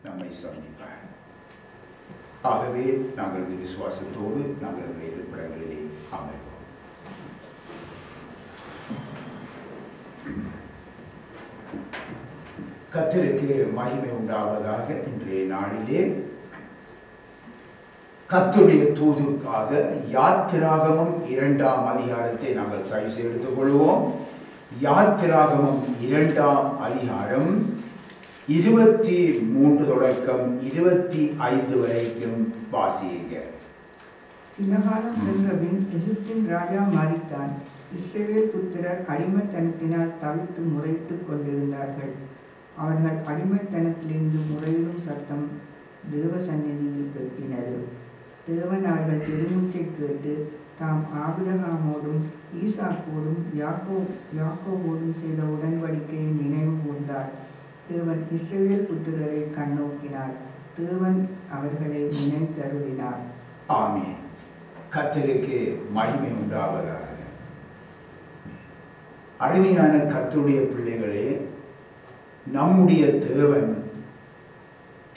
நம்மை சந்திப்பார். ஆகவே நாங்கள் இந்த விசுவாசத்தோடு நாங்கள் இந்த இருப்பிடங்களிலே அமர்வோம். கர்த்தருக்கு மகிமை உண்டாவதாக. இன்றைய நாளிலே கர்த்தருடைய தூதுக்காக யாத்திராகமம் 2ஆம் அதிகாரத்தை நாங்கள் தரிசி எடுத்துக் கொள்வோம். யாத்திராகமம் 2ஆம் அதிகாரம் 23 தொடக்கம் 25 வரைக்கும் வாசியுங்க. சில காலம் சென்றபின் எகிப்தின் ராஜா மரித்தான். இஸ்ரவேல் புத்திரர் அடிமைத்தனத்தினால் தவித்து முறைத்துக் கொண்டிருந்தார்கள். அவர்கள் அடிமைத்தனத்திலிருந்து முறையிடும் சத்தம் தேவ சந்நிதியில் எட்டினது. தேவன் அவர்கள் பெருமூச்சை கேட்டு தாம் ஆபிரகாமோடும் ஈசாக்கோடும் யாக்கோபோடும் செய்த உடன்படிக்கையை நினைவு கூர்ந்தார். தேவன் இஸ்ரவேல் புத்திரரை கண்ணோக்கினார். தேவன் அவர்களை நினைத்தருளினார். ஆமென். கர்த்தருக்கு மகிமை உண்டாவதாக. அருமையான கர்த்தருடைய பிள்ளைகளே, நம்முடைய தேவன்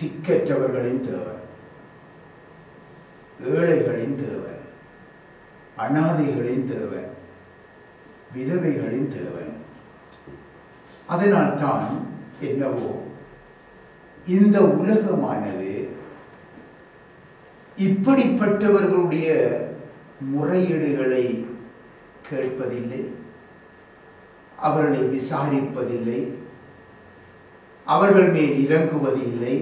திக்கற்றவர்களின் தேவன், ஏழைகளின் தேவன், அநாதைகளின் தேவன், விதவைகளின் தேவன். அதனால்தான் என்னவோ இந்த உலகமானது இப்படிப்பட்டவர்களுடைய முறையீடுகளை கேட்பதில்லை, அவர்களை விசாரிப்பதில்லை, அவர்கள் மேல் இறங்குவதில்லை,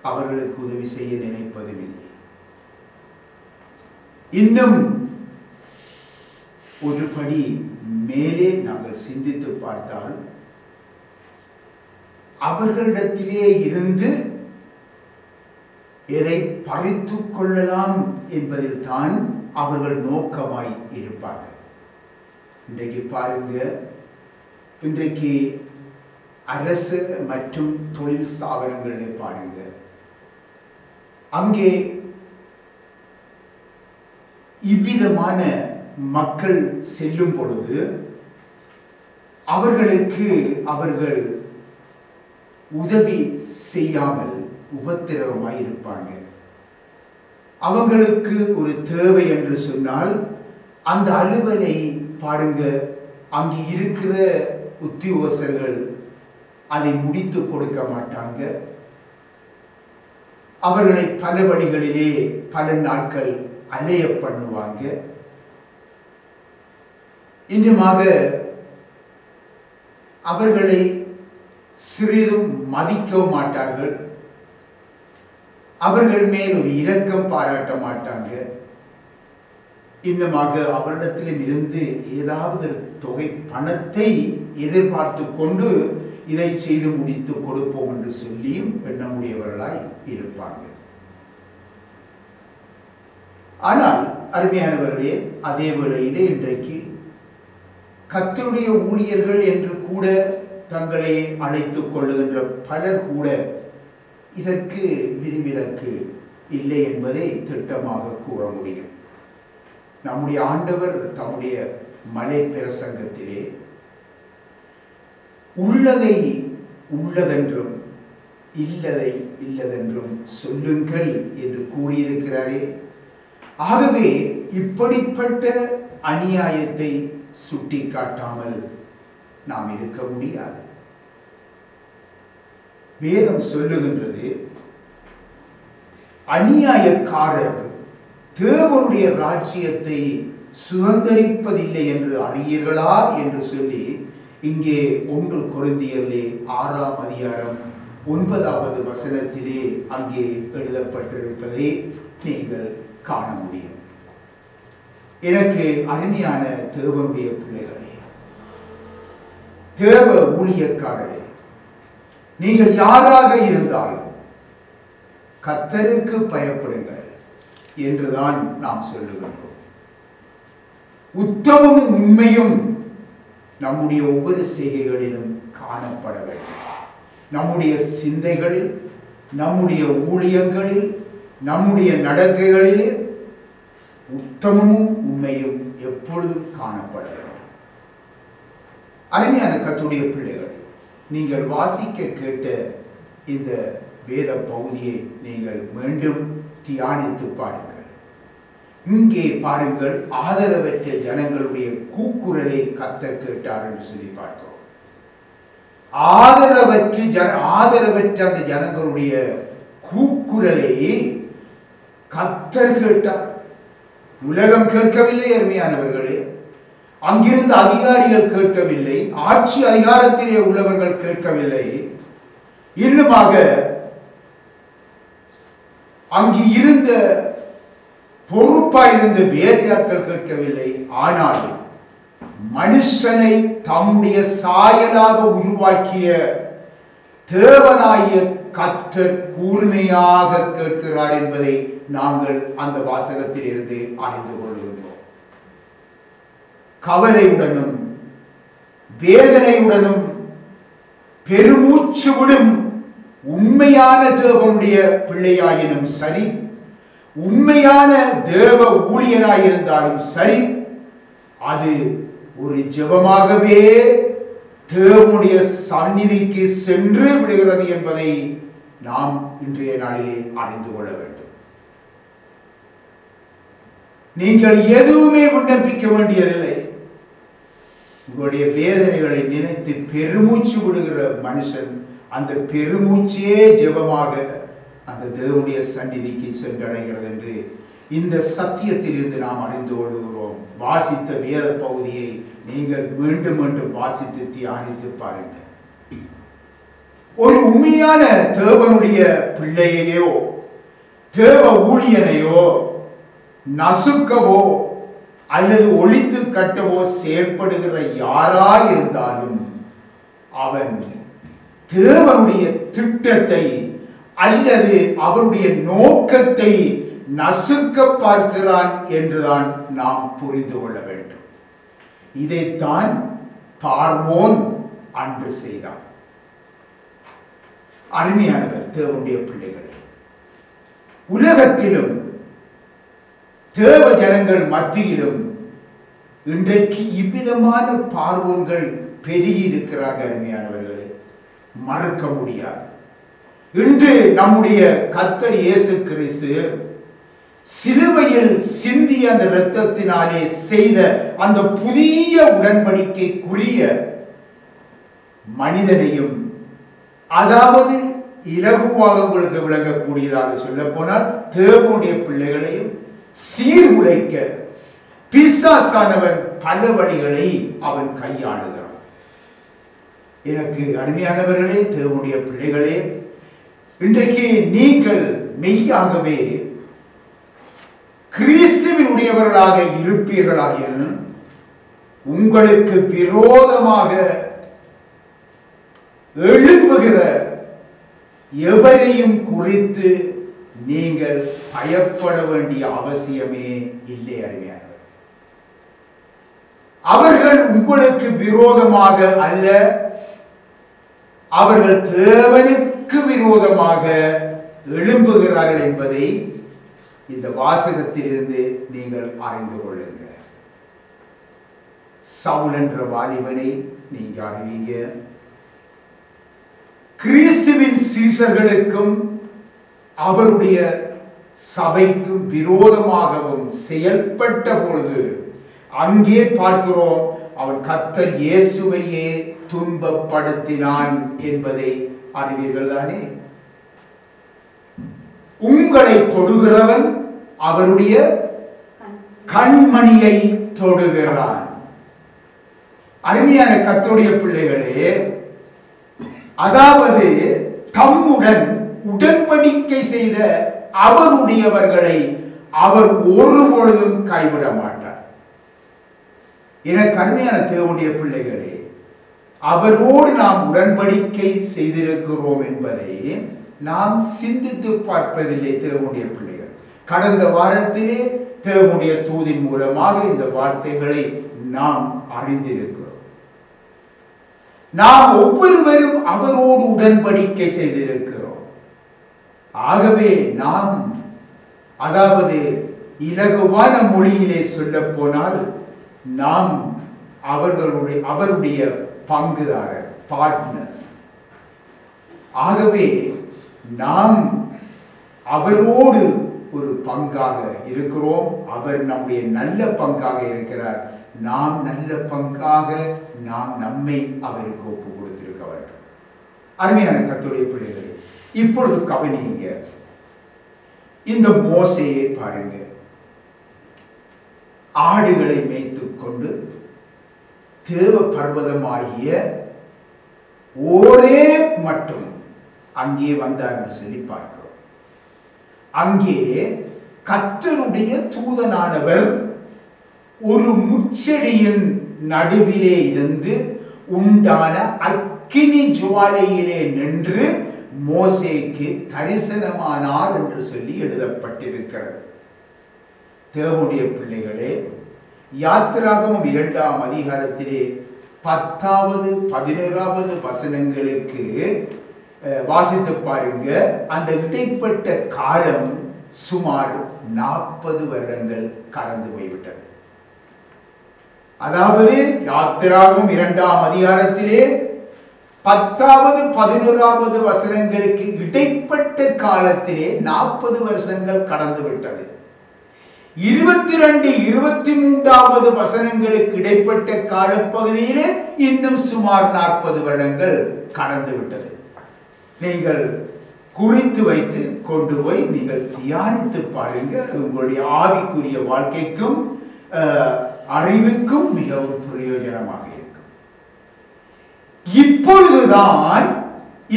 அவர்களுக்கு உதவி செய்ய நினைப்பதும் இல்லை. இன்னும் ஒரு படி மேலே நாங்கள் சிந்தித்து பார்த்தால் அவர்களிடத்திலே இருந்து எதை பறித்து கொள்ளலாம் என்பதில் தான் அவர்கள் நோக்கமாய் இருப்பார்கள். இன்றைக்கு பாருங்க, இன்றைக்கு அரசு மற்றும் தொழில் ஸ்தாபனங்களில் பாருங்க, அங்கே இவ்விதமான மக்கள் செல்லும் பொழுது அவர்களுக்கு அவர்கள் உதவி செய்யாமல் உபத்திரவமாய் இருப்பாங்க. அவங்களுக்கு ஒரு தேவை என்று சொன்னால் அந்த அலுவலை பாருங்க, அங்கு இருக்கிற உத்தியோகஸ்தர்கள் அதை முடித்து கொடுக்க மாட்டாங்க. அவர்களை பல வழிகளிலே பல நாட்கள் அலைய பண்ணுவாங்க. இன்னுமாக அவர்களை சிறிதும் மதிக்கவும் மாட்டார்கள். அவர்கள் மேல் ஒரு இரக்கம் பாராட்ட மாட்டாங்க. இன்னுமாக அவரிடத்திலும் இருந்து ஏதாவது தொகை பணத்தை எதிர்பார்த்து கொண்டு இதை செய்து முடித்து கொடுப்போம் என்று சொல்லியும் எண்ணமுடையவர்களாய் இருப்பாங்க. ஆனால் அருமையானவர்களே, அதே வேளையிலே இன்றைக்கு கர்த்தருடைய ஊழியர்கள் என்று கூட தங்களை அழைத்துக் கொள்ளுகின்ற பலர் கூட இதற்கு விதிவிலக்கு இல்லை என்பதை திட்டமாக கூற முடியும். நம்முடைய ஆண்டவர் தம்முடைய மலை பிரசங்கத்திலே உள்ளதை உள்ளதென்றும் இல்லதை இல்லதென்றும் சொல்லுங்கள் என்று கூறியிருக்கிறாரே. ஆகவே இப்படிப்பட்ட அநியாயத்தை சுட்டி காட்டாமல் நாம் இருக்க முடியாது. வேதம் சொல்லுகின்றது, அநியாயக்காரர் தேவனுடைய ராஜ்யத்தை சுதந்தரிப்பதில்லை என்று அறியீர்களா என்று சொல்லி இங்கே 1 கொரிந்தியரிலே 6ஆம் அதிகாரம் 9வது வசனத்திலே அங்கே எழுதப்பட்டிருப்பதை நீங்கள் காண முடியும். எனக்கு அருமையான தேவனுடைய பிள்ளைகளே, தேவ ஊழியக்காரரே, நீங்கள் யாராக இருந்தாலும் கர்த்தருக்கு பயப்படுங்கள் என்றுதான் நாம் சொல்லுகின்றோம். உத்தமமும் உண்மையும் நம்முடைய ஒவ்வொரு செய்கைகளிலும் காணப்பட வேண்டும். நம்முடைய சிந்தைகளில், நம்முடைய ஊழியங்களில், நம்முடைய நடக்கைகளிலே உத்தமமும் உண்மையும் எப்பொழுதும் காணப்பட வேண்டும். அருமையான கர்த்தருடைய பிள்ளைகளே, நீங்கள் வாசிக்க கேட்ட இந்த வேத பகுதியை நீங்கள் மீண்டும் தியானித்து பாருங்கள். இங்கே பாருங்கள், ஆதரவற்ற ஜனங்களுடைய கூக்குரலை கர்த்தர் கேட்டார் என்று சொல்லி பார்க்கிறோம். ஆதரவற்ற அந்த ஜனங்களுடைய கூக்குரலை கர்த்தர் கேட்டார். உலகம் கேட்கவில்லை அருமையானவர்களே, அங்கிருந்த அதிகாரிகள் கேட்கவில்லை, ஆட்சி அதிகாரத்திலே உள்ளவர்கள் கேட்கவில்லை, இன்னுமாக அங்கு இருந்த பொறுப்பாயிருந்த வேதியாட்கள் கேட்கவில்லை. ஆனால் மனுஷனை தம்முடைய சாயலாக உருவாக்கிய தேவனாகிய கர்த்தர் கூர்மையாக கேட்கிறார் என்பதை நாங்கள் அந்த வாசகத்தில் இருந்து அறிந்து கொள்கின்றோம். கவலையுடனும் வேதனையுடனும் பெருமூச்சு விடும் உண்மையான தேவனுடைய பிள்ளையாயினும் சரி, உண்மையான தேவ ஊழியனாயிருந்தாலும் சரி, அது ஒரு ஜெபமாகவே தேவனுடைய சந்நிதிக்கு சென்று விடுகிறது என்பதை நாம் இன்றைய நாளிலே அறிந்து கொள்ள வேண்டும். நீங்கள் எதுவுமே விண்ணப்பிக்க வேண்டியதில்லை. உங்களுடைய வேதனைகளை நினைத்து பெருமூச்சு விடுகிற மனுஷன் அந்த பெருமூச்சே ஜெபமாக அந்த தேவனுடைய சந்நிதிக்கு சென்றடைகிறது என்று இந்த சத்தியத்தில் இருந்து நாம் அறிந்து கொள்கிறோம். வாசித்த வேத பகுதியை நீங்கள் மீண்டும் மீண்டும் வாசித்து தியானித்து பாருங்கள். ஒரு உண்மையான தேவனுடைய பிள்ளையையோ தேவ ஊழியனையோ நசுக்கவோ அல்லது ஒழித்து கட்டவோ செயற்படுகிற யாராயிருந்தாலும் அவன் தேவனுடைய திட்டத்தை அல்லது அவருடைய நோக்கத்தை நசுக்க பார்க்கிறான் என்றுதான் நாம் புரிந்து கொள்ள வேண்டும். இதைத்தான் பார்வோன் அன்று செய்தான். அருமையானவர் தேவனுடைய பிள்ளைகளே, உலகத்திலும் தேவ ஜனங்கள் மத்தியிலும் இன்றைக்கு இவ்விதமான பார்வோன்கள் பெருகி இருக்கிறார்கள். அருமையானவர்களே, மறக்க முடியாது. இன்று நம்முடைய கர்த்தர் இயேசு கிறிஸ்து சிலுவையில் சிந்திய அந்த இரத்தத்தினாலே செய்த அந்த புதிய உடன்படிக்கைக்குரிய மனிதனையும், அதாவது இலகுவாக உங்களுக்கு விளங்கக்கூடியதாக சொல்ல போனால் தேவனுடைய பிள்ளைகளையும் சீர்குலைக்க பிசாசானவன் பல வழிகளை அவன் கையாளுகிறான். எனக்கு அருமையானவர்களே, தேவனுடைய பிள்ளைகளே, இன்றைக்கு நீங்கள் மெய்யாகவே கிறிஸ்துவினுடையவர்களாக இருப்பீர்களாயின் உங்களுக்கு விரோதமாக எழும்புகிற எவரையும் குறித்து நீங்கள் பயப்பட வேண்டிய அவசியமே இல்லை. அருமையானவர்கள், அவர்கள் உங்களுக்கு விரோதமாக அல்ல, அவர்கள் தேவனுக்கு விரோதமாக எழும்புகிறார்கள் என்பதை இந்த வாசகத்திலிருந்து நீங்கள் அறிந்து கொள்ளுங்க. சவுல் என்ற வாலிபனை நீங்க அறிவீங்க. கிறிஸ்துவின் சீசர்களுக்கும் அவருடைய சபைக்கும் விரோதமாகவும் செயல்பட்ட பொழுது அங்கே பார்க்கிறோம், அவன் கர்த்தர் இயேசுவையே துன்பப்படுத்தினான் என்பதை அறிவீர்கள் தானே. உங்களை தொடுகிறவன் அவருடைய கண்மணியை தொடுகிறான். அருமையான கர்த்தருடைய பிள்ளைகளே, அதாவது தம்முடன் உடன்படிக்கை செய்த அவருடையவர்களை அவர் ஒருபொழுதும் கைவிட மாட்டார். எனக்கு அருமையான தேவனுடைய பிள்ளைகளே, அவரோடு நாம் உடன்படிக்கை செய்திருக்கிறோம் என்பதை நாம் சிந்தித்து பார்ப்பதில்லை. தேவனுடைய பிள்ளைகள், கடந்த வாரத்திலே தேவனுடைய தூதின் மூலமாக இந்த வார்த்தைகளை நாம் அறிந்திருக்கிறோம். நாம் ஒவ்வொருவரும் அவரோடு உடன்படிக்கை செய்திருக்கிறோம். ஆகவே நாம், அதாவது இலகுவான மொழியிலே சொல்ல போனால், நாம் அவருடைய பங்குதாரர், பார்ட்னர்ஸ். ஆகவே நாம் அவரோடு ஒரு பங்காக இருக்கிறோம். அவர் நம்முடைய நல்ல பங்காக இருக்கிறார். நாம் நல்ல பங்காக நாம் நம்மை அவருக்கு ஒப்பு கொடுத்திருக்க வேண்டும். அருமையான கர்த்தருடைய பிள்ளைகளே, இப்பொழுது கவனியுங்க. இந்த மோசேயை பாருங்க. ஆடுகளை மேய்த்துக் கொண்டு தேவ பர்வதமாகிய ஒரே மட்டும் அங்கே வந்தார் என்று சொல்லி பார்க்கிறோம். அங்கே கர்த்தருடைய தூதனானவர் ஒரு முச்செடியின் நடுவிலே இருந்து உண்டான அக்கினி ஜுவாலையிலே நின்று மோசேக்கு தரிசனமானார் என்று சொல்லி எழுதப்பட்டிருக்கிறது. தேவனுடைய பிள்ளைகளே, யாத்திராகமம் 2ஆம் அதிகாரத்திலே 10வது 11வது வசனங்களுக்கு வாசித்து பாருங்க. அந்த இடைப்பட்ட காலம் சுமார் 40 வருடங்கள் கடந்து போய்விட்டது. அதாவது யாத்திராகமம் 2ஆம் அதிகாரத்திலே 10வது 11வது வசனங்களுக்கு இடைப்பட்ட காலத்திலே 40 வருஷங்கள் கடந்து விட்டது. 22 23வது வசனங்களுக்கு இடைப்பட்ட காலப்பகுதியிலே இன்னும் சுமார் 40 வருடங்கள் கடந்து விட்டது. நீங்கள் குறித்து வைத்து கொண்டு போய் நீங்கள் தியானித்து பாருங்க. அது உங்களுடைய ஆவிக்குரிய வாழ்க்கைக்கும் அறிவுக்கும் மிகவும் பிரயோஜனமாக இருக்கும். இப்பொழுதுதான்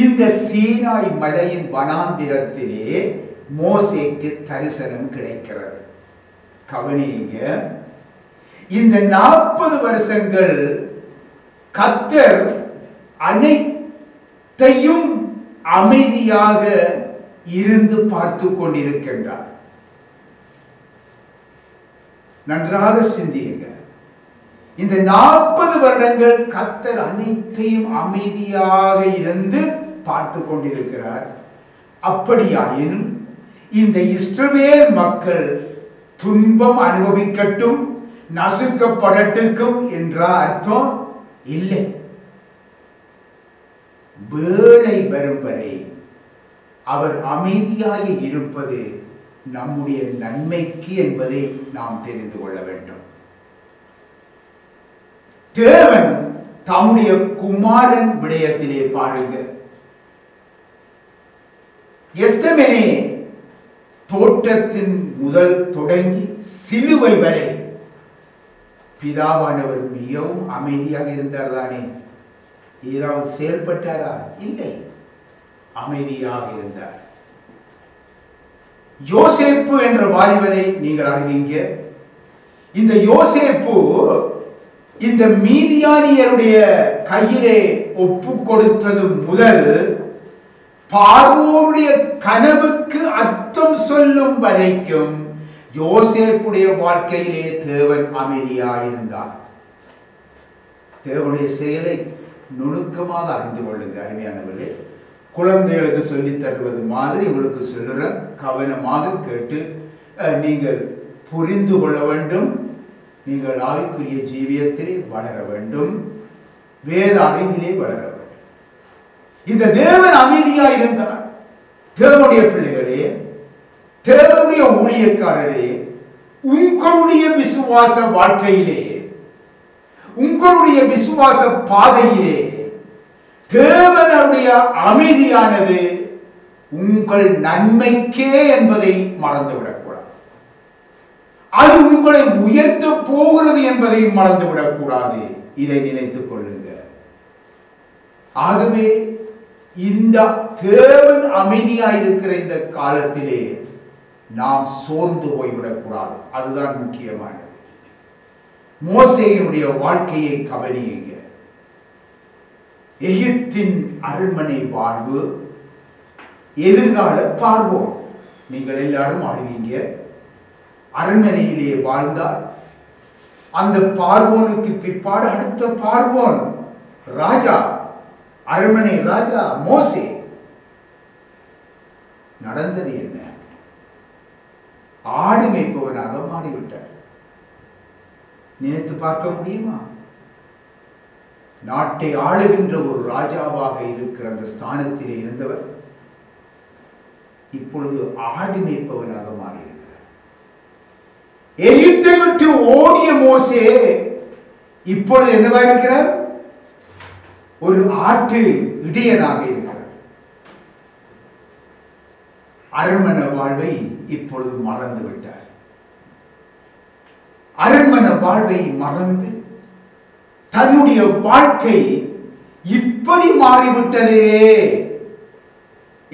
இந்த சீனாய் மலையின் வனாந்திரத்திலே மோசேக்கு தரிசனம் கிடைக்கிறது. கவனிங்க. இந்த 40 வருஷங்கள் கர்த்தர் அனைத்தையும் அமைதியாக இருந்து பார்த்து கொண்டிருக்கின்றார். நன்றாக சிந்தியுங்க. இந்த 40 வருடங்கள் கர்த்தர் அனைத்தையும் அமைதியாக இருந்து பார்த்து கொண்டிருக்கிறார். அப்படியாயின் இந்த இஸ்ரவேல் மக்கள் துன்பம் அனுபவிக்கட்டும், நசுக்கப்படட்டும் என்ற அர்த்தம் இல்லை. வேளை வரும் வரை அவர் அமைதியாக இருப்பது நம்முடைய நன்மைக்கு என்பதை நாம் தெரிந்து கொள்ள வேண்டும். தேவன் தம்முடைய குமாரன் விடயத்திலே பாருங்க. எஸ்தமெனே தோற்றத்தின் முதல் தொடங்கி சிலுவை வரை பிதாவானவர் மிகவும் அமைதியாக இருந்தார் தானே? ஏதாவது செயல்பட்டாரா? இல்லை, அமைதியாக இருந்தார். யோசேப்பு என்ற வாலிபனை நீங்கள் அறிவீங்க. இந்த யோசேப்பு இந்த மீதியானியருடைய கையிலே ஒப்பு கொடுத்தது முதல் பார்வோனுடைய கனவுக்கு அர்த்தம் சொல்லும் வரைக்கும் யோசேப்புடைய வாழ்க்கையிலே தேவன் அமைதியாயிருந்தார். தேவனுடைய செயலை நுணுக்கமாக அறிந்து கொள்ளுங்க அருமையானவர்களே. குழந்தைகளுக்கு சொல்லித் தருவது மாதிரி உங்களுக்கு சொல்லுறேன். கவனமாக கேட்டு நீங்கள் புரிந்து கொள்ள வேண்டும். நீங்கள் ஆவிக்குரிய ஜீவியத்திலே வளர வேண்டும், வேத அறிவிலே வளர வேண்டும். இந்த தேவன் அமைதியாக இருந்தார். தேவனுடைய பிள்ளைகளே, தேவனுடைய ஊழியக்காரரே, உங்களுடைய விசுவாச வாழ்க்கையிலே, உங்களுடைய விசுவாச பாதையிலே தேவனுடைய அமைதியானது உங்கள் நன்மைக்கே என்பதை மறந்துவிடக்கூடாது. அது உங்களை உயர்த்த போகிறது என்பதை மறந்துவிடக்கூடாது. இதை நினைத்துக் கொள்ளுங்க. ஆகவே இந்த தேவன் அமைதியாயிருக்கிற இந்த காலத்திலே நாம் சோர்ந்து போய்விடக்கூடாது. அதுதான் முக்கியமானது. மோசேயினுடைய வாழ்க்கையை கவனியுங்க. எகிப்தின் அரண்மனை வாழ்வு, எதிர்கால பார்வோன். நீங்கள் எல்லாரும் அறிவீங்க. அரண்மனையிலே வாழ்ந்தார். அந்த பார்வோனுக்கு பிற்பாடு அடுத்த பார்வோன் ராஜா, அரண்மனை ராஜா மோசே. நடந்தது என்ன? ஆடு மேய்ப்பவனாக மாறிவிட்டார். நினைத்து பார்க்க முடியுமா? நாட்டை ஆளுகின்ற ஒரு ராஜாவாக இருக்கிற அந்த ஸ்தானத்திலே இருந்தவர் இப்பொழுது ஆடு மேய்ப்பவனாக மாறியிருக்கிறார். எகிப்தை விட்டு ஓடிய மோசே இப்பொழுது என்னவா இருக்கிறார்? ஒரு ஆட்டு இடையனாக இருக்கிறார். அரண்மனை வாழ்வை இப்பொழுது மறந்து விட்டார். அரண்மனை வாழ்வை மறந்து தன்னுடைய வாழ்க்கை இப்படி மாறிவிட்டதே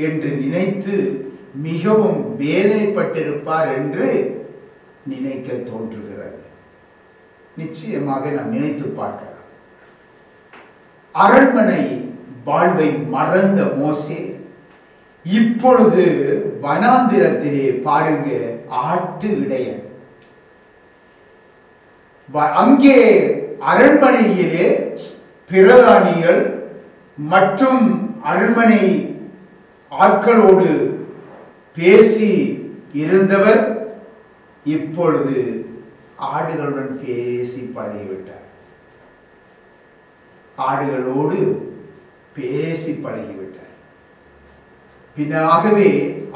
என்று நினைத்து மிகவும் வேதனைப்பட்டிருப்பார் என்று நினைக்க தோன்றுகிறது. நிச்சயமாக நாம் நினைத்து பார்க்கலாம். அரண்மனை வாழ்வை மறந்த மோசே இப்பொழுது வனாந்திரத்திலே பாருங்க, ஆட்டு இடையன். அங்கே அரண்மனையிலே பிரதானிகள் மற்றும் அரண்மனை ஆட்களோடு பேசி இருந்தவர் இப்பொழுது ஆடுகளுடன் பேசி பழகிவிட்டார். ஆடுகளோடு பேசி பழகிவிட்டார். பின்னாகவே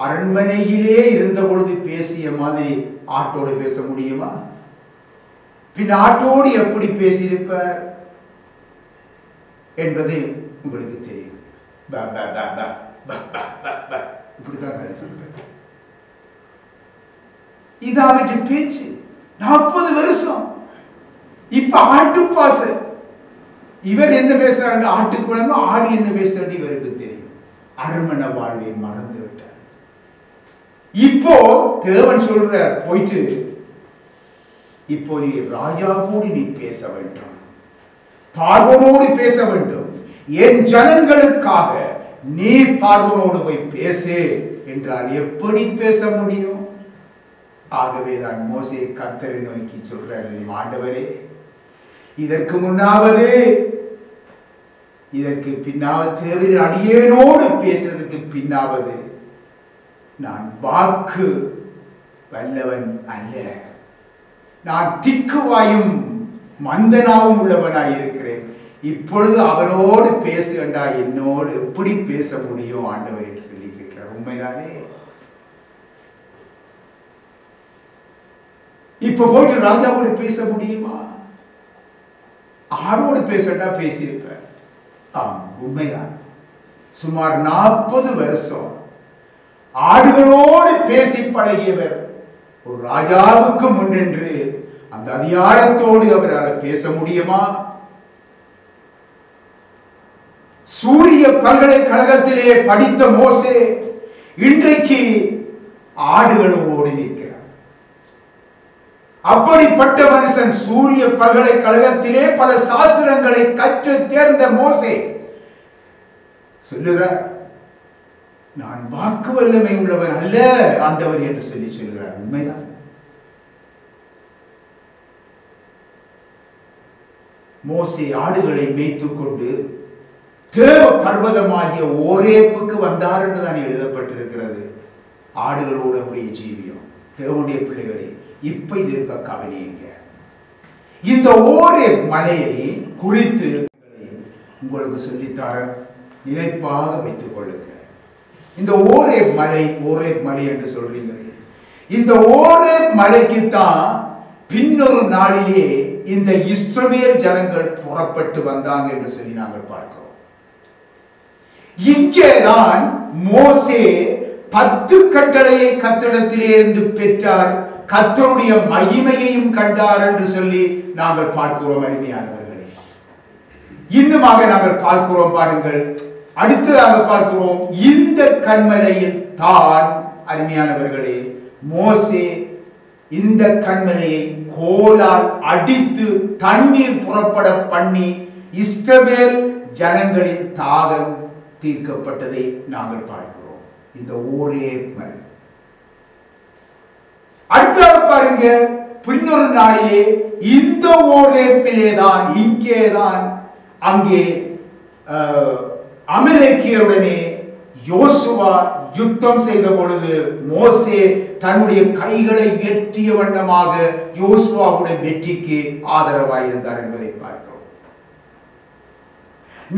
அரண்மனையிலே இருந்த பொழுது பேசிய மாதிரி ஆட்டோடு பேச முடியுமா? பின் ஆட்டோடு எப்படி பேசியிருப்பார் என்பது உங்களுக்கு தெரியும். இப்படிதான் பேசியிருப்பார். இது அவற்றை பேச்சு 40 வருஷம். இப்ப ஆட்டு பாச இவர் என்ன பேசுறாரு? ஆட்டுக்குழம்பு ஆடு என்ன பேசுறது இவருக்கு தெரியும். அரண்மனை வாழ்வை மறந்து விட்டார். இப்போ தேவன் சொல்றார், போயிட்டு இப்போ நீ ராஜாவோடு நீ பேச வேண்டும், பார்வோனோடு பேச வேண்டும், என் ஜனங்களுக்காக நீ பார்வோனோடு போய் பேசு என்றால் எப்படி பேச முடியும்? ஆகவே தான் மோசே கர்த்தரை நோக்கி சொல்றார், ஆண்டவரே, இதற்கு முன்னாவது இதற்கு பின்னாவது தேவரீர் அடியேனோடு பேசுறதுக்கு பின்னாவது நான் வாக்கு வல்லவன் அல்ல, நான் திக்குவாயும் மந்தனாவும் உள்ளவனாய் இருக்கிறேன். இப்பொழுது அவரோடு பேசுகண்டா, என்னோடு எப்படி பேச முடியும் ஆண்டவர் என்று சொல்லி கேட்கிறார். உண்மைதானே? இப்ப போயிட்டு ராஜாவோடு பேச முடியுமா? ஆடோடு பேசட்டா பேசியிருப்பார். ஆம், உண்மைதான். சுமார் 40 வருஷம் ஆடுகளோடு பேசி பழகியவர் ஒரு ராஜாவுக்கு முன்னின்று அந்த அதிகாரத்தோடு அவரால் பேச முடியுமா? சூரிய பல்கலைக்கழகத்திலே படித்த மோசே இன்றைக்கு ஆடுகளோடு நிற்கிறார். அப்படிப்பட்ட மனுஷன் சூரிய பல்கலைக்கழகத்திலே பல சாஸ்திரங்களை கற்று தேர்ந்த மோசே சொல்லுகிறார், நான் வாக்கு வல்லமை உள்ளவர் அல்ல ஆண்டவர் என்று சொல்லி சொல்கிறார். உண்மைதான். மோசே ஆடுகளை மேய்த்துக் கொண்டு தேவ பர்வதமாகிய ஓரேப்புக்கு வந்தார் என்று தான் எழுதப்பட்டிருக்கிறது. ஆடுகளோடு அப்படியே ஜீவியம். தேவனுடைய பிள்ளைகளே, இப்ப இது இருக்க கவனியுங்க. இந்த ஓரேப் மலையை குறித்து உங்களுக்கு சொல்லித்தார நினைப்பாக வைத்துக் கொள்ளுங்க. இந்த ஓரேப் மலை என்று சொல்றீங்களே, இந்த ஓரேப் மலைக்குத்தான் பின்னொரு நாளிலே இந்த இஸ்ரவேல் ஜனங்கள் புறப்பட்டு வந்தாங்க என்று சொல்லி நாங்கள் பார்க்கிறோம். இங்கேதான் மோசே 10 கட்டளையை கர்த்தரிடத்திலே இருந்து பெற்றார், கர்த்தருடைய மகிமையையும் கண்டார் என்று சொல்லி நாங்கள் பார்க்கிறோம். அருமையானவர்களே, இன்னுமாக நாங்கள் பார்க்கிறோம். பாருங்கள், அடுத்ததாக பார்க்கிறோம், இந்த கன்மலையில் தான் அருமையானவர்களே மோசே இந்த கன்மலையை கோலால் அடித்து தண்ணீர் புறப்பட பண்ணி இஸ்ரவேல் ஜனங்களின் தாகம் தீர்க்கப்பட்டதை நாங்கள் பார்க்கிறோம். இந்த ஓரேப் மலை. அடுத்ததாக பாருங்க, பின்னொரு நாளிலே இந்த ஓரேப்பிலே தான், இங்கேதான், அங்கே அமலேக்கியருடனே யோசுவா யுத்தம் செய்த பொழுது மோசே தன்னுடைய கைகளை எட்டிய வண்ணமாக யோசுவாவுடைய வெற்றிக்கு ஆதரவாயிருந்தார் என்பதை பார்க்கிறோம்.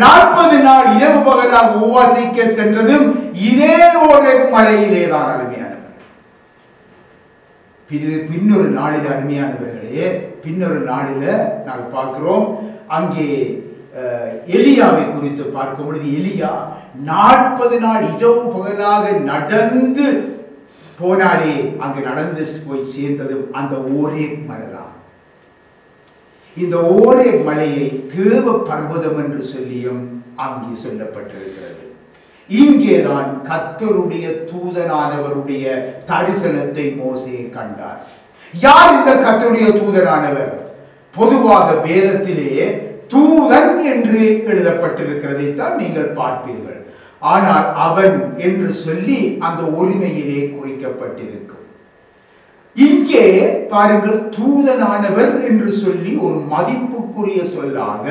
40 நாள் இரவு பகலாக உபவாசிக்க சென்றதும் இதே ஒரு மலையிலே தான். அருமையானவர்களே, பின்னொரு நாளில் அருமையானவர்களே, பின்னொரு நாளில் நாங்கள் பார்க்கிறோம், அங்கே எலியாவை குறித்து பார்க்கும் பொழுது எலியா 40 நாள் இரவு பகலாக நடந்து போனாரே, அங்கு நடந்து போய் சேர்ந்ததும் அந்த ஒரே மலைதான். இந்த ஒரே மலையை தேவ பர்வதம் என்று சொல்லியும் அங்கே சொல்லப்பட்டிருக்கிறது. இங்கேதான் கர்த்தருடைய தூதனானவருடைய தரிசனத்தை மோசே கண்டார். யார் இந்த கர்த்தருடைய தூதனானவர்? பொதுவாக வேதத்திலே தூதன் என்று எழுதப்பட்டிருக்கிறதை தான் நீங்கள் பார்ப்பீர்கள். ஆனால் அவன் என்று சொல்லி அந்த ஒருமையிலே குறிக்கப்பட்டிருக்கும். இங்கே பாருங்கள், தூதனானவர் என்று சொல்லி ஒரு மதிப்புக்குரிய சொல்லாக,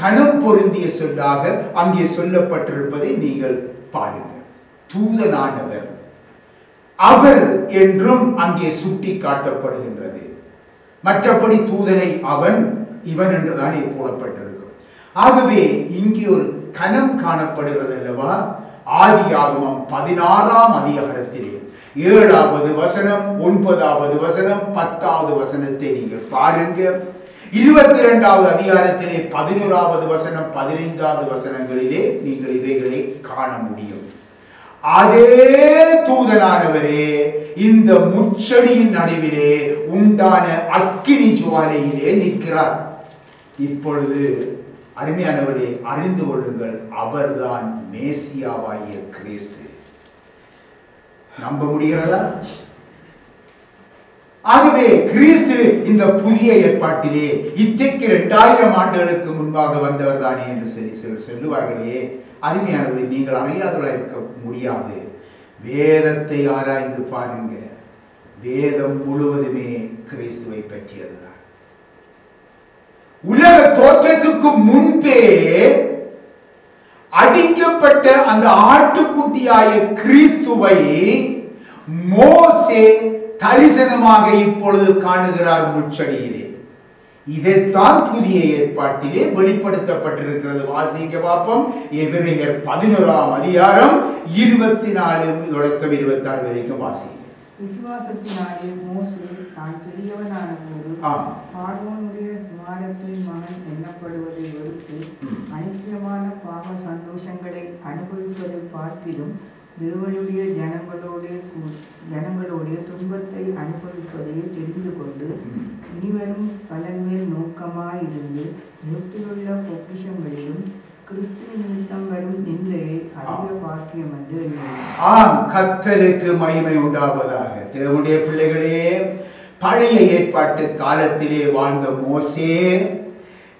கனம் பொருந்திய சொல்லாக அங்கே சொல்லப்பட்டிருப்பதை நீங்கள் பாருங்கள். தூதனானவர், அவர் என்றும் அங்கே சுட்டி காட்டப்படுகின்றது. மற்றபடி தூதனை அவன் இவன் என்றுதான் போடப்பட்டிருக்கும். ஆகவே இங்கே ஒரு கனம் காணப்படுகிறது அல்லவா? ஆதியாகமம் 16ஆம் அதிகாரத்திலே 7வது வசனம், 9வது வசனம், 10வது வசனத்தை நீங்கள் பாருங்க. 22வது அதிகாரத்திலே 11வது வசனம், 15வது வசனங்களிலே நீங்கள் இவைகளை காண முடியும். அதே தூதனானவரே இந்த முச்செடியின் நடுவிலே உண்டான அக்கினி ஜுவாலையிலே நிற்கிறார். இப்பொழுது அருமையானவர்களே, அறிந்து கொள்ளுங்கள், அவர்தான் மேசியாவாகிய கிறிஸ்து. நம்ப முடிகிறதா? ஆகவே கிறிஸ்து இந்த புதிய ஏற்பாட்டிலே இன்றைக்கு 2000 ஆண்டுகளுக்கு முன்பாக வந்தவர் தானே என்று சொல்லுவார்களே. அருமையானவர்களே, நீங்கள் அறியாதவர்களாக இருக்க முடியாது. வேதத்தை ஆராய்ந்து பாருங்க. வேதம் முழுவதுமே கிறிஸ்துவை பற்றியதுதான். உலக தோற்றத்துக்கு முன்பே அடிக்கப்பட்ட அந்த ஆட்டுக்குட்டியாய கிறிஸ்துவை மோசே தரிசனமாக இப்பொழுது காணுகிறார் முச்சடியிலே. இதைத்தான் புதிய ஏற்பாட்டிலே வெளிப்படுத்தப்பட்டிருக்கிறது. வாசிக்க பார்ப்போம். எபிரேயர் 11ஆம் அதிகாரம் 24 தொடக்கம் 26 வரைக்கும் வாசிக்க. விசுவாசத்தினாலே மோசே தான் பெரியவனான போது பார்வோனுடைய குமாரத்தின் மகன் எண்ணப்படுவதை வெறுத்து அனித்தியமான பாவ சந்தோஷங்களை அனுபவிப்பதை பார்க்கிலும் தேவனுடைய ஜனங்களுடைய துன்பத்தை அனுபவிப்பதையே தெரிந்து கொண்டு இனிவரும் பலன் மேல் நோக்கமாயிருந்து எகிப்திலுள்ள பொக்கிஷங்களிலும் கிறிஸ்து நிமித்தம் வரும் நிந்தையை அதிக பாக்கியம் என்று எண்ணினார். கர்த்தருக்கு மகிமை உண்டாவதாக. தேவனுடைய பிள்ளைகளே, பழைய ஏற்பாட்டு காலத்திலே வாழ்ந்த மோசே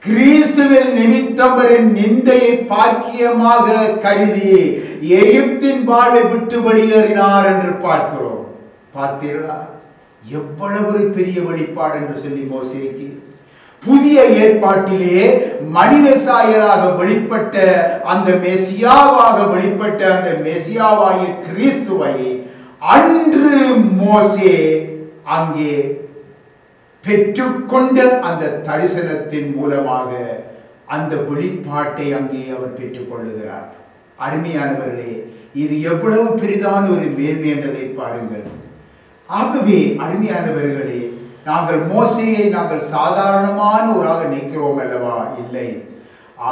கிறிஸ்துவின் நிமித்தம் வரும் நிந்தையை பாக்கியமாக கருதி எகிப்தின் வாழ்வை விட்டு வெளியேறினார் என்று பார்க்கிறோம். பார்த்தீர்களா? எவ்வளவு ஒரு பெரிய வெளிப்பாடு என்று சொல்லி மோசேக்கு. புதிய ஏற்பாட்டிலே மனித சாயலாக வெளிப்பட்ட அந்த மெசியாவாக வெளிப்பட்ட அந்த மெசியாவாகிய கிறிஸ்துவை அன்று மோசே அங்கே பெற்றுக்கொண்ட அந்த தரிசனத்தின் மூலமாக அந்த வெளிப்பாட்டை அங்கே அவர் பெற்றுக்கொள்ளுகிறார். அருமையானவர்களே, இது எவ்வளவு பெரிதான ஒரு மேன்மை என்றதை பாருங்கள். ஆகவே அருமையானவர்களே, நாங்கள் மோசேயை நாங்கள் சாதாரணமான ஒராக நினைக்கிறோம் அல்லவா? இல்லை,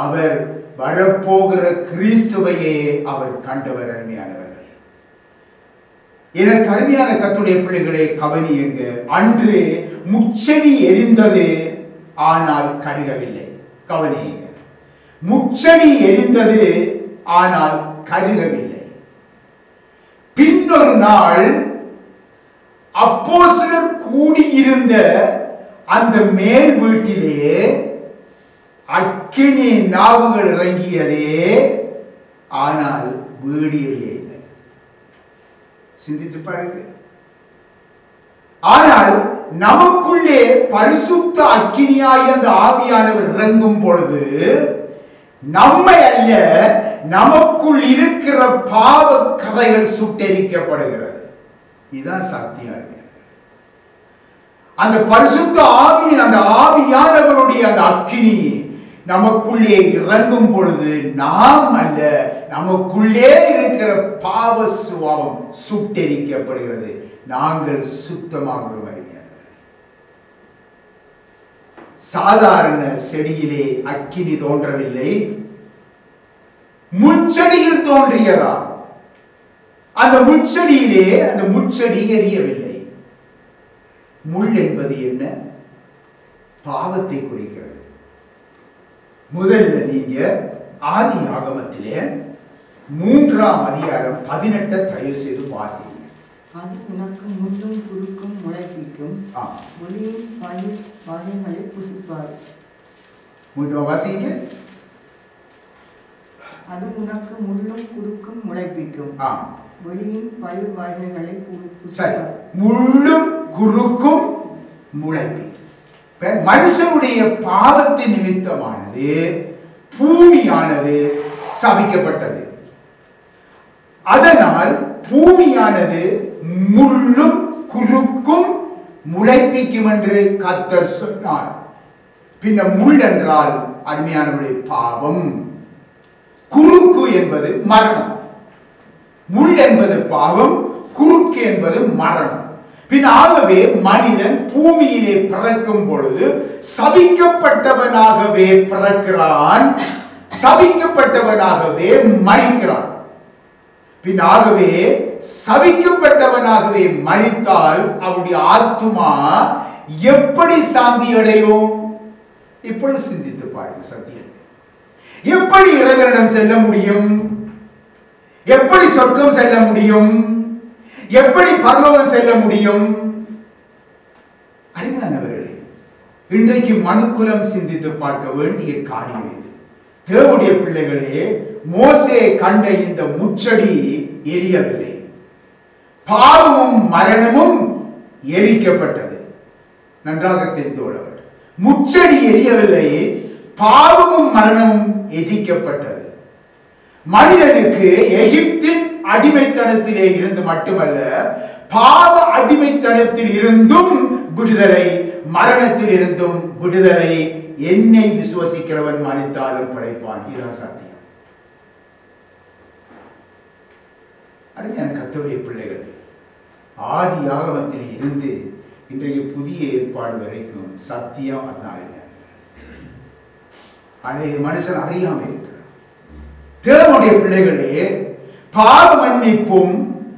அவர் வரப்போகிற கிறிஸ்துவையே அவர் கண்டவர். அருமையானவர்களே, எனக்கு அருமையான கர்த்தருடைய பிள்ளைகளே, கவனியுங்க. அன்று முச்செடி எரிந்தது, ஆனால் கருகவில்லை. கவனியுங்க, முச்செடி எரிந்தது, ஆனால் கருகவில்லை. பின்னொரு நாள் அப்போஸ்தலர் கூடியிருந்த அந்த மேல் வீட்டிலே அக்கினி நாவுகள் இறங்கியதே, ஆனால் வீடு எரியவில்லை. சிந்திச்சு பாருங்க. ஆனால் நமக்குள்ளே பரிசுத்த அக்கினியாய் அந்த ஆவியானவர் இறங்கும் பொழுது நம்மை அல்ல, நமக்குள் இருக்கிற பாவ கதைகள் சுட்டெரிக்கப்படுகிறது. இதுதான் சத்தியம். அந்த பரிசுத்த ஆவியின் அந்த ஆவியானவருடைய அந்த அக்கினி நமக்குள்ளே இறங்கும் பொழுது நாம் அல்ல, நமக்குள்ளே இருக்கிற பாவ சுபாவம் சுட்டெரிக்கப்படுகிறது. நாங்கள் சுத்தமாகிறோம். அருமையானவர்களே, சாதாரண செடியிலே அக்கினி தோன்றவில்லை, முட்செடியில் தோன்றியதா. அந்த முட்செடியிலே அந்த முட்செடி எரியவில்லை. முள் என்பது என்ன? பாவத்தை குறிக்கிறது. முதல்ல நீங்க ஆதி ஆகமத்திலே 3ஆம் அதிகாரம் 18 தயவு செய்து வாசிங்க. அது உனக்கு முள்ளும் குறுக்கும் முளைப்பிக்கும், ஒளியின் பயிர் வகைகளை புசிப்பார். 3 வாசிங்க. அது உனக்கு முள்ளும் குறுக்கும் முளைப்பிக்கும், ஒளியின் பயிர் வகைகளை புசிப்பார். முள்ளும் குறுக்கும் முளைப்பிக்கும். மனுஷனுடைய பாவத்தின் நிமித்தமானது பூமியானது சபிக்கப்பட்டது. அதனால் பூமியானது முள்ளும் குறுக்கும் முளைப்பிக்கும் என்று கர்த்தர் சொன்னார். பின்ன முள் என்றால் அருமையானவருடைய பாவம், குறுக்கு என்பது மரணம். முள் என்பது பாவம், குறுக்கு என்பது மரணம். பின் ஆகவே மனிதன் பூமியிலே பிறக்கும் பொழுது சபிக்கப்பட்டவனாகவே பிறக்கிறான், சபிக்கப்பட்டவனாகவே மரிக்கிறான். பின் ஆகவே சபிக்கப்பட்டவனாகவே மரித்தால் அவனுடைய ஆத்துமா எப்படி சாந்தி அடையும்? இப்படி சிந்தித்து பாருங்க. சத்தியத்தை எப்படி இறைவனிடம் செல்ல முடியும்? எப்படி சொர்க்கம் செல்ல முடியும்? எப்படி பரலோகம் செல்ல முடியும்? அருமையானவர்களே, இன்றைக்கு மனுக்குலம் சிந்தித்து பார்க்க வேண்டிய காரியம் இது. தேவனுடைய பிள்ளைகளே, மோசே கண்ட இந்த முச்செடி எரியவில்லை, பாவமும் மரணமும் எரிக்கப்பட்டது. நன்றாக தெரிந்து கொள்ள வேண்டும். முச்செடி எரியவில்லை, பாவமும் மரணமும் எரிக்கப்பட்டது. மனிதனுக்கு எகிப்தின் அடிமைத்தனத்திலே இருந்து மட்டுமல்ல, பாவ அடிமைத்தனத்தில் இருந்தும் விடுதலை, மரணத்தில் இருந்தும் விடுதலை. என்னை விசுவசிக்கிறவன் மரித்தாலும் பிழைப்பான். இதுதான் சத்தியம். அருமையான கர்த்தருடைய பிள்ளைகளே, ஆதி ஆகமத்திலே இருந்து இன்றைய புதிய ஏற்பாடு வரைக்கும் சத்தியம் அதான். அநேக மனுஷன் அறியாமல் இருக்கிறார். தேவனுடைய பிள்ளைகளே, பாவ மன்னிப்பும்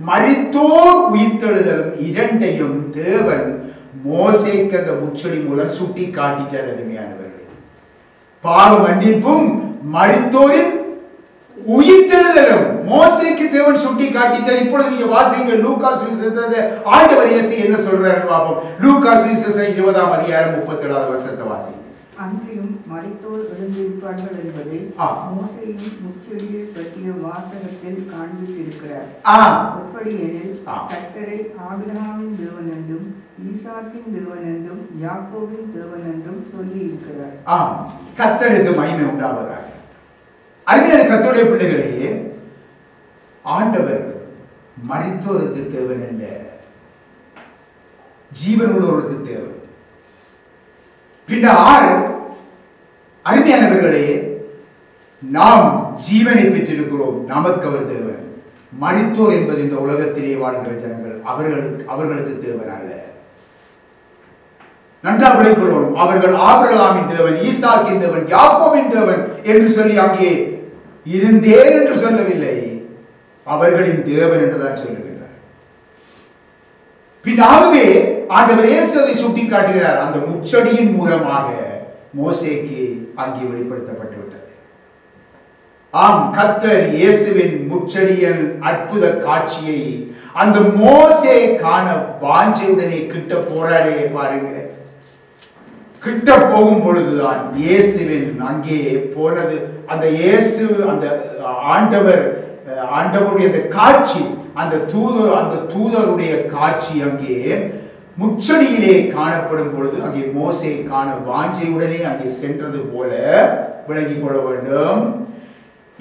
மரித்தோர் உயிர்த்தெழுதலும் இரண்டையும் தேவன் மோசேக்கு அந்த முச்செடி மூலம் சுட்டி காட்டிட்டார். அருமையானவர்களே, பாவ மன்னிப்பும் மரித்தோரின் உயிர்த்தெழுதலும் மோசேக்கு தேவன் சுட்டி காட்டிட்டார். இப்பொழுது நீங்க வாசிங்க லூக்கா சுவிசேஷத்தை. ஆண்டவர் இயேசு என்ன சொல்றாரு பாப்போம். லூக்கா சுவிசேஷம் 20ஆம் அதிகாரம் 37வது வசனத்தை வாசிங்க. அன்றியும் மரித்தோர் எழுந்திருப்பார்கள் என்பதை மோசேயின் முச்செடியை பற்றிய வாசகத்தில் காண்பித்திருக்கிறார். எப்படியெனில் கர்த்தரை ஆபிரகாமின் தேவன் என்றும் ஈசாக்கின் தேவன் என்றும் யாக்கோபின் தேவன் என்றும் சொல்லி இருக்கிறார். கர்த்தருக்கு மகிமை உண்டாவதாக. அருமையான கர்த்தருடைய பிள்ளைகளே, ஆண்டவர் மரித்தோருக்கு தேவன் அல்ல, ஜீவன் உள்ளவர்களுக்கு தேவன். பின்னர் அருமையானவர்களே, நாம் ஜீவனை பெற்றிருக்கிறோம், நமக்கு அவர் தேவன். மரித்தோர் என்பது இந்த உலகத்திலே வாழ்கிற ஜனங்கள், அவர்களுக்கு தேவன் அல்ல. நன்றாக விளைக்கொள்வோம். அவர்கள் ஆபிரகாமின் தேவன், ஈசாக்கின் தேவன், யாக்கோபின் தேவன் என்று சொல்லி அங்கே இருந்தேன் என்று சொல்லவில்லை, அவர்களின் தேவன் என்றுதான் சொல்லுகிறார். பின்னாகவே ஆண்டவர் இயேசுவை சுட்டி காட்டுகிறார். அந்த முச்செடியின் மூலமாக மோசேக்கு அங்கே வெளிப்படுத்தப்பட்டு விட்டது. ஆம், கர்த்தர் இயேசுவின் முச்செடியின் அற்புத காட்சியை அந்த மோசே காண வாஞ்சையுடனே கிட்ட போறாரே பாருங்க. கிட்ட போகும் பொழுதுதான் இயேசுவின் அங்கே போனது. அந்த இயேசு, அந்த ஆண்டவருடைய அந்த காட்சி, அந்த தூதருடைய காட்சி அங்கே முச்செடியிலே காணப்படும் பொழுது அங்கே மோசே காண வாஞ்சையுடனே அங்கே சென்றது போல விளங்கிக் கொள்ள வேண்டும்.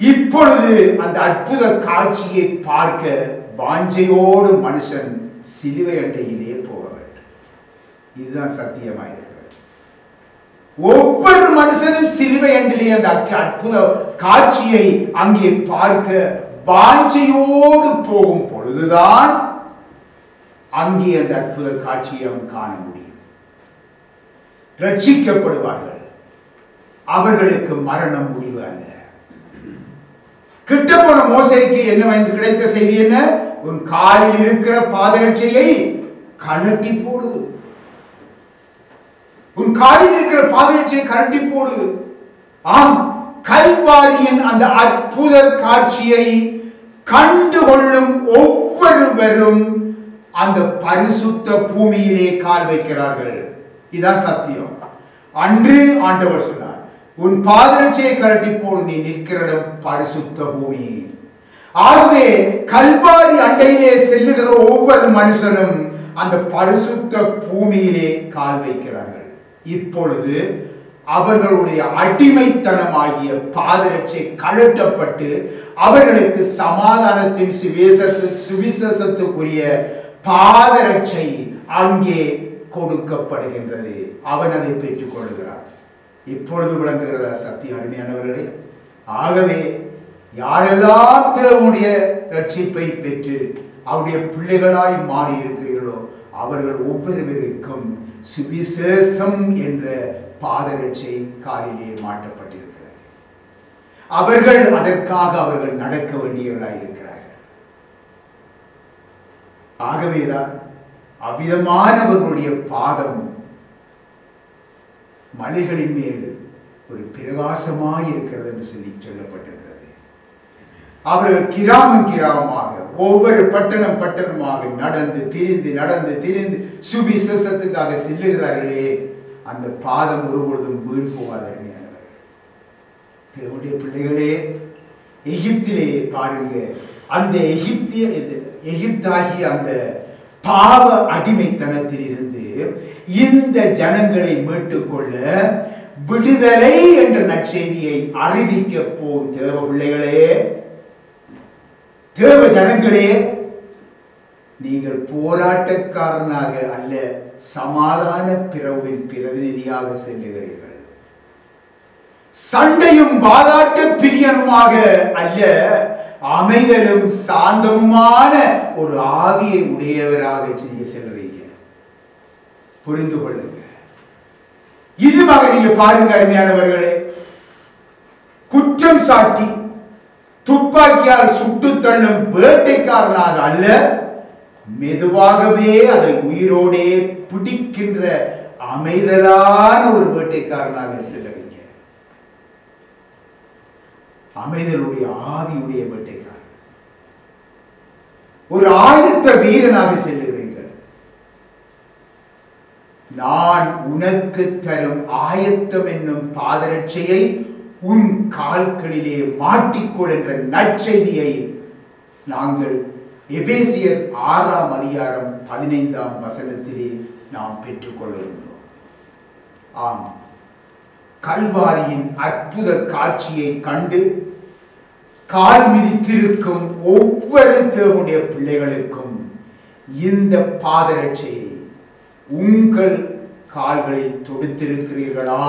இப்பொழுது அந்த அற்புத காட்சியை பார்க்க வாஞ்சையோடு மனுஷன் சிலுவை அண்டையிலே போக வேண்டும். இதுதான் சத்தியமாயிருக்கிறது. ஒவ்வொரு மனுஷனும் சிலுவை அண்டிலே அந்த அற்புத காட்சியை அங்கே பார்க்க வாஞ்சையோடு போகும் பொழுதுதான் அங்கே அந்த அற்புத காட்சியை அவன் காண முடியும். ரட்சிக்கப்படுவார்கள். அவர்களுக்கு மரணம் முடிவு அல்ல. கிட்ட போன மோசேக்கு என்ன கிடைத்த செய்தி என்ன? உன் காலில் இருக்கிற பாதரட்சையை கழட்டி போடு. உன் காலில் இருக்கிற பாதரட்சையை கழட்டி போடு. ஆம், கல்வாரியின் அந்த அற்புத காட்சியை கண்டுகொள்ளும் ஒவ்வொருவரும் அந்த பரிசுத்த பூமியிலே கால் வைக்கிறார்கள். இதான் சத்தியம். அன்று ஆண்டவர் சொன்னார், உன் பாதரட்சையை கழட்டி போடு, நீ நிற்கிற இடம் பரிசுத்த பூமி. ஆகவே கல்வாரி அண்டையிலே செல்லுகிற ஒவ்வொரு மனுஷனும் அந்த பரிசுத்த பூமியிலே கால் வைக்கிறார்கள். இப்பொழுது அவர்களுடைய அடிமைத்தனமாகிய பாதரட்சை கழட்டப்பட்டு அவர்களுக்கு சமாதானத்தின் சுவிசேஷத்துக்குரிய பாதரட்சை அங்கே கொடுக்கப்படுகின்றது. அவன் அதை பெற்றுக் கொள்ளுகிறான். இப்பொழுது விளங்குகிறதா சத்தியம் அருமையானவர்களே? ஆகவே யாரெல்லாம் தேவனுடைய ரட்சிப்பை பெற்று அவருடைய பிள்ளைகளாய் மாறி இருக்கிறீர்களோ அவர்கள் ஒவ்வொருவருக்கும் சுவிசேஷம் என்ற பாதரட்சை காலிலே மாட்டப்பட்டிருக்கிறது. அவர்கள் அதற்காக அவர்கள் நடக்க வேண்டியவர்களாய் இருக்கிறார்கள். ஆகவேதான் அவ்விதமானவர்களுடைய பாதம் மலைகளின் மேல் ஒரு பிரகாசமாய் இருக்கிறது என்று சொல்லி சொல்லப்பட்டிருக்கிறது. அவர்கள் கிராமம் கிராமமாக ஒவ்வொரு பட்டணம் பட்டணமாக நடந்து திரிந்து சுவிசேஷத்துக்காக செல்லுகிறார்களே, அந்த பாதம் ஒருபொழுதும் வீண் போகாதருமையானவர்கள். தேவனுடைய பிள்ளைகளே, எகிப்திலே பாருங்க, அந்த எகிப்தாகிய அந்த பாவ அடிமைத்தனத்தில் இருந்து இந்த ஜனங்களை மீட்டுக்கொள்ள விடுதலை என்ற நற்செய்தியை அறிவிக்க போகும் தேவ பிள்ளைகளே, தேவ ஜனங்களே, நீங்கள் போராட்டக்காரனாக அல்ல, சமாதான பிறவின் பிரதிநிதியாக செல்லுகிறீர்கள். சண்டையும் வாதாட்ட பிரியனுமாக அல்ல, அமைதலும் சாந்தமுமான ஒரு ஆவியை உடையவராக செய்ய செல்றீங்க. புரிந்து கொள்ளுங்க. இதுவாக நீங்க பாருங்க அருமையானவர்களே, குற்றம் சாட்டி துப்பாக்கியால் சுட்டு தள்ளும் வேட்டைக்காரனாக அல்ல, மெதுவாகவே அதை உயிரோடே பிடிக்கின்ற அமைதலான ஒரு வேட்டைக்காரனாக செல்லுவீங்க. அமைதலுடைய ஆவியுடைய வேட்டைக்காரன், ஒரு ஆயத்த வீரனாக செல்லுகிறீர்கள். நான் உனக்கு தரும் ஆயத்தம் என்னும் பாதரட்சையை உன் கால்களிலே மாட்டிக்கொள் என்ற நற்செய்தியை நாங்கள் எபேசியர் 6ஆம் அதிகாரம் 15ஆம் வசனத்திலே நாம் பெற்றுக்கொள்கின்றோம். ஆம், கல்வாரியின் அற்புத காட்சியை கண்டு கால் மிதித்திருக்கும் ஒவ்வொரு தேவனுடைய பிள்ளைகளுக்கும் இந்த பாதரட்சையை உங்கள் கால்களில் தொடுத்திருக்கிறீர்களா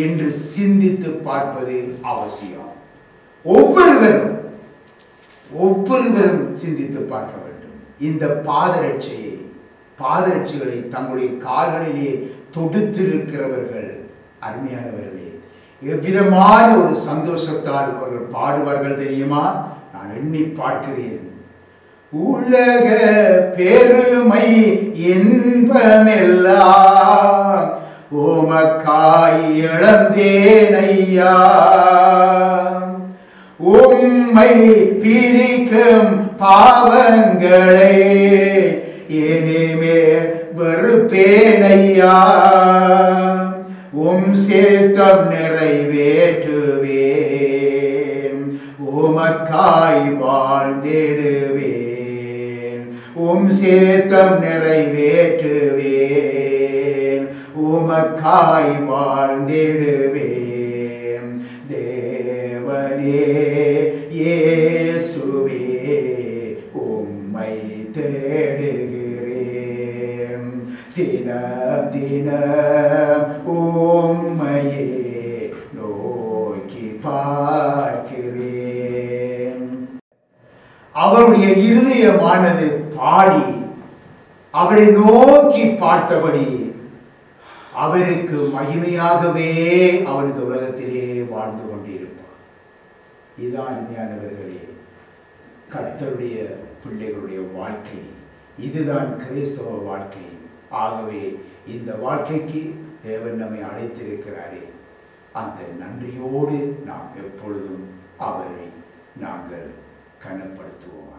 என்று சிந்தித்து பார்ப்பது அவசியம். ஒவ்வொருவரும் சிந்தித்து பார்க்க வேண்டும். இந்த பாதரட்சைகளை தங்களுடைய கால்களிலே தொடுத்திருக்கிறவர்கள் அருமையானவர்களே, எவ்விதமான ஒரு சந்தோஷத்தால் அவர்கள் பாடுவார்கள் தெரியுமா? நான் எண்ணி பார்க்கிறேன். உலக பெருமை இன்பமெல்லாம் உமக்காய் இழந்தேனையா, உம்மை பிரிக்கும் பாவங்களை இனிமேல் வெறுப்பேனையா, உம் சேத்தம் நிறைவேற்றுவேன், உமக்காய் வாழ்ந்திடுவேன், உம் சேத்தம் நிறைவேற்றுவேன், உமக்காய் வாழ்ந்திடுவேன். தேவனே இயேசுவே உம்மை தேடுகிறேன், தினம் தினம் உம்மை வேதமானது பாடி அவரை நோக்கி பார்த்தபடி அவருக்கு மகிமையாகவே அவர் இந்த உலகத்திலே வாழ்ந்து கொண்டிருப்பார். இதுதான் அருமையானவர்களே கர்த்தருடைய பிள்ளைகளுடைய வாழ்க்கை. இதுதான் கிறிஸ்தவ வாழ்க்கை. ஆகவே இந்த வாழ்க்கைக்கு தேவன் நம்மை அழைத்திருக்கிறாரே, அந்த நன்றியோடு நாம் எப்பொழுதும் அவரை நாங்கள் கனப்படுத்துவோம்.